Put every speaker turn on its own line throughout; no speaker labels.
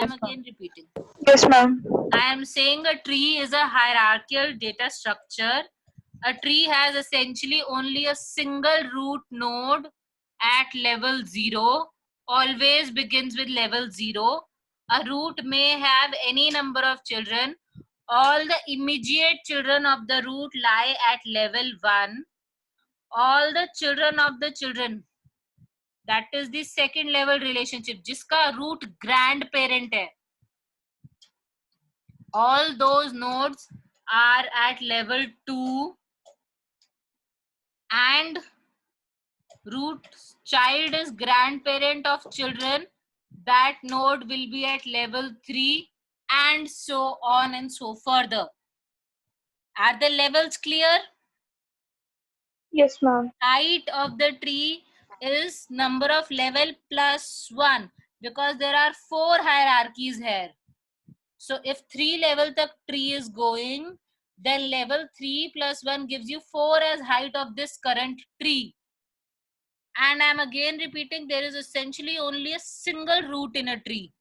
I'm again repeating.
Yes, ma'am.
I am saying a tree is a hierarchical data structure. A tree has essentially only a single root node at level 0. Always begins with level 0. A root may have any number of children. All the immediate children of the root lie at level 1. All the children of the children, that is the second level relationship, जिसका root grandparent है, all those nodes are at level 2, and root child is grandparent of children, that node will be at level 3, and so on and so further. Are the levels clear?
Yes, ma'am.
Height of the tree is number of level plus 1, because there are 4 hierarchies here. So if 3 level tak tree is going, then level 3 plus 1 gives you 4 as height of this current tree. And I'm again repeating, there is essentially only a single root in a tree.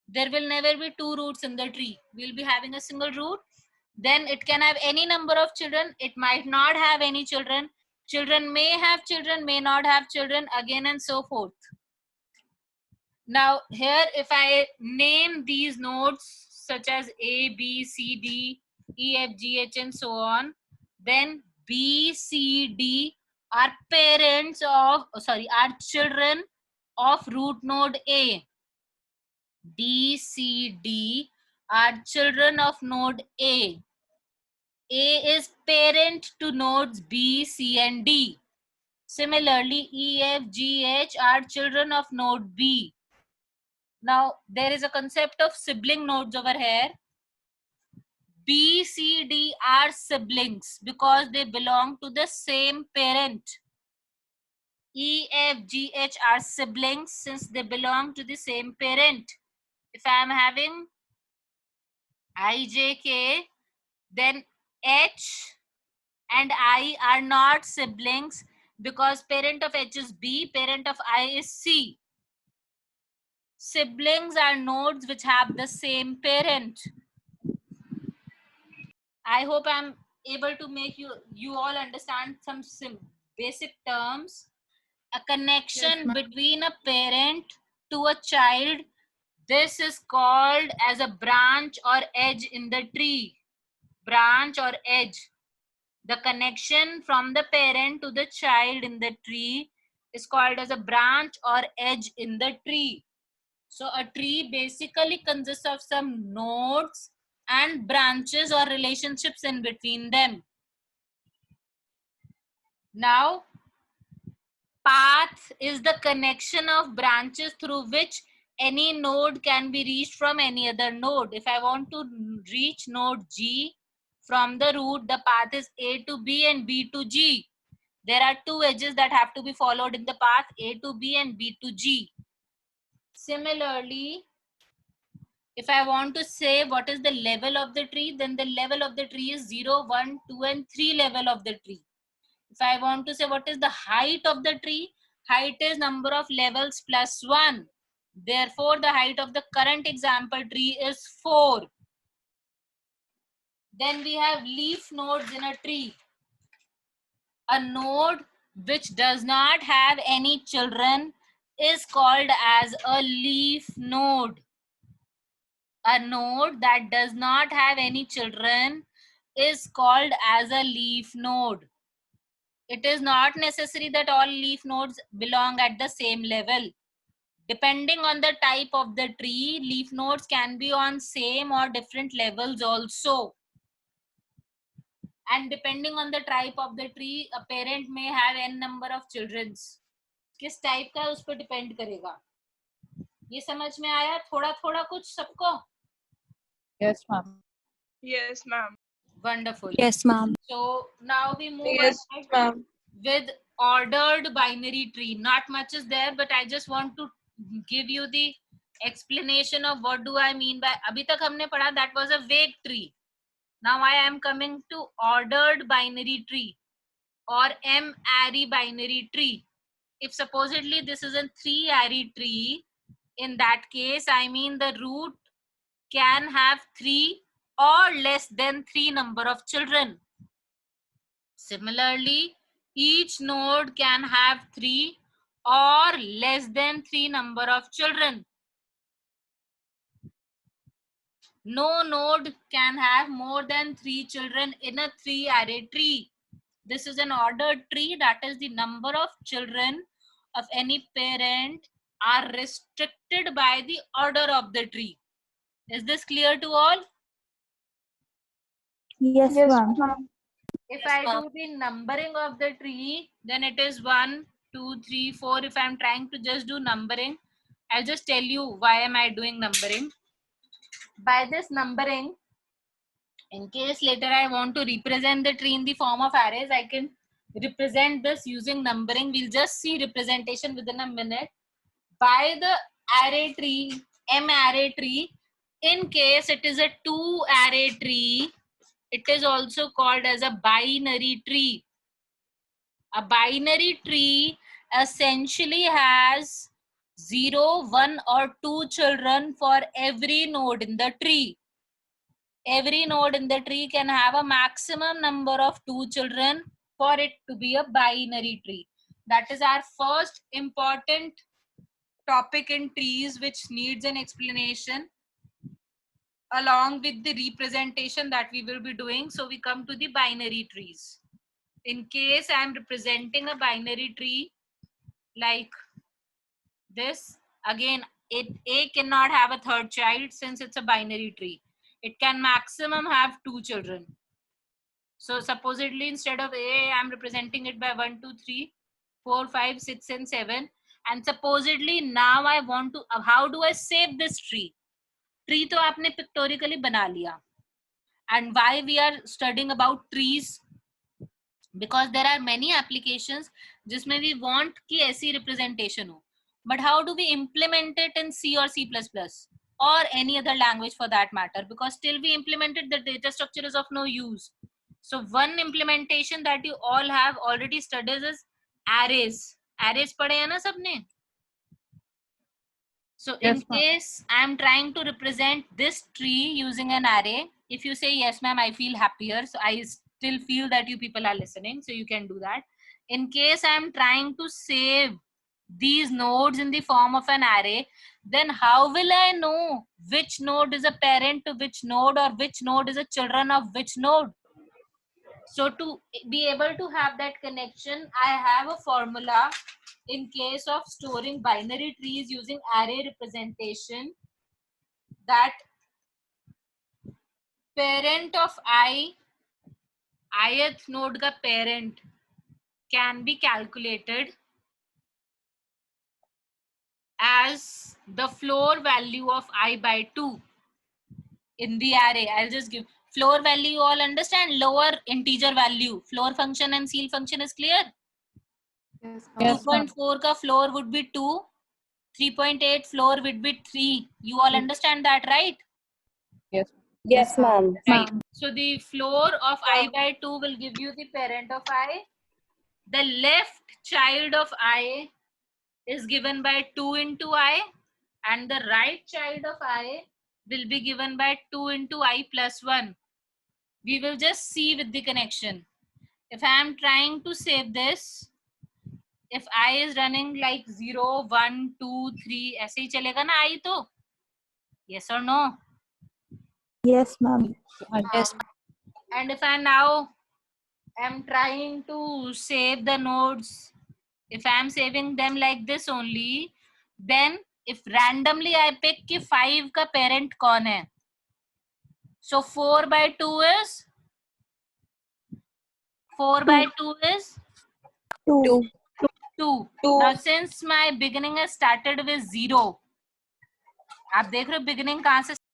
There will never be 2 roots in the tree. We'll be having a single root. Then it can have any number of children. It might not have any children. Children may have children, may not have children, again and so forth. Now here, if I name these nodes such as A, B, C, D, E, F, G, H, and so on, then B, C, D are parents of, are children of root node A. D, C, D are children of node A. A is parent to nodes B, C, and D. Similarly, E, F, G, H are children of node B. Now, there is a concept of sibling nodes over here. B, C, D are siblings because they belong to the same parent. E, F, G, H are siblings since they belong to the same parent. If I am having I, J, K, then H and I are not siblings because parent of H is B, parent of I is C. Siblings are nodes which have the same parent. I hope I'm able to make you all understand some basic terms. A connection between a parent to a child, this is called as a branch or edge in the tree. Branch or edge. The connection from the parent to the child in the tree is called as a branch or edge in the tree. So a tree basically consists of some nodes and branches or relationships in between them. Now, path is the connection of branches through which any node can be reached from any other node. If I want to reach node G from the root, the path is A to B and B to G. There are 2 edges that have to be followed in the path, A to B and B to G. Similarly, if I want to say what is the level of the tree, then the level of the tree is 0, 1, 2, and 3 level of the tree. If I want to say what is the height of the tree, height is number of levels plus 1. Therefore, the height of the current example tree is 4. Then we have leaf nodes in a tree. A node which does not have any children is called as a leaf node. A node that does not have any children is called as a leaf node. It is not necessary that all leaf nodes belong at the same level. Depending on the type of the tree, leaf nodes can be on same or different levels also. And depending on the type of the tree, a parent may have n number of children. किस type का उस पर depend करेगा. ये समझ में आया थोड़ा थोड़ा कुछ सबको?
Yes, ma'am.
Yes, ma'am.
Wonderful.
Yes, ma'am.
So now we move
Yes,
ahead
ma'am.
with ordered binary tree. Not much is there, but I just want to give you the explanation of what do I mean by. अभी तक हमने पढ़ा that was a vague tree. Now I am coming to ordered binary tree or M-array binary tree. If supposedly this is a 3-array tree, In that case, I mean the root can have 3 or less than 3 number of children. Similarly, each node can have 3 or less than 3 number of children. No node can have more than 3 children in a 3-array tree. This is an ordered tree, that is the number of children of any parent are restricted by the order of the tree. Is this clear to all?
Yes, ma'am.
If I do the numbering of the tree, then it is 1, 2, 3, 4. If I'm trying to just do numbering, I'll just tell you why am I doing numbering. By this numbering, in case later I want to represent the tree in the form of arrays, I can represent this using numbering. We'll just see representation within a minute. By the array tree, M array tree, in case it is a 2-array tree, it is also called as a binary tree. A binary tree essentially has 0, 1 or 2 children for every node in the tree. Every node in the tree can have a maximum number of 2 children for it to be a binary tree. That is our first important topic in trees which needs an explanation along with the representation that we will be doing. So we come to the binary trees. In case I am representing a binary tree like this, again, A cannot have a third child since it's a binary tree. It can maximum have 2 children. So supposedly instead of A, I'm representing it by 1, 2, 3, 4, 5, 6 and 7. And supposedly now I want to, how do I save this tree? Tree तो आपने pictorially बना लिया. And why we are studying about trees? Because there are many applications जिसमें we want कि ऐसी representation हो. But how do we implement it in C or C++ or any other language for that matter? Because till we implemented, the data structure is of no use. So one implementation that you all have already studied is arrays. Arrays पढ़े हैं ना सबने? So
Yes,
in
ma'am.
case I am trying to represent this tree using an array, if you say yes ma'am, I feel happier. So I still feel that you people are listening, so you can do that. In case I am trying to save these nodes in the form of an array, then how will I know which node is a parent to which node or which node is a children of which node? So to be able to have that connection, I have a formula in case of storing binary trees using array representation, that parent of ith node का parent can be calculated as the floor value of I by 2 in the array. I'll just give floor value. You all understand? Lower integer value. Floor function and ceil function is clear?
Yes, ma'am.
2.4 का floor would be 2. 3.8 floor would be 3. You all understand that, right?
Yes.
Yes, ma'am.
Right. So the floor of I by 2 will give you the parent of I. The left child of I is given by 2 into I, and the right child of I will be given by 2 into I plus 1. We will just see with the connection. If I am trying to save this, if I is running like 0, 1, 2, 3, ऐसे ही चलेगा ना I तो? Yes or no?
Yes, ma'am.
Yes.
And if I now am trying to save the nodes, if I am saving them like this only, then if randomly I pick कि 5 का parent कौन है, so 4 by 2 is
2.
2. Now since my beginning has started with 0, आप देख रहे हो beginning कहाँ से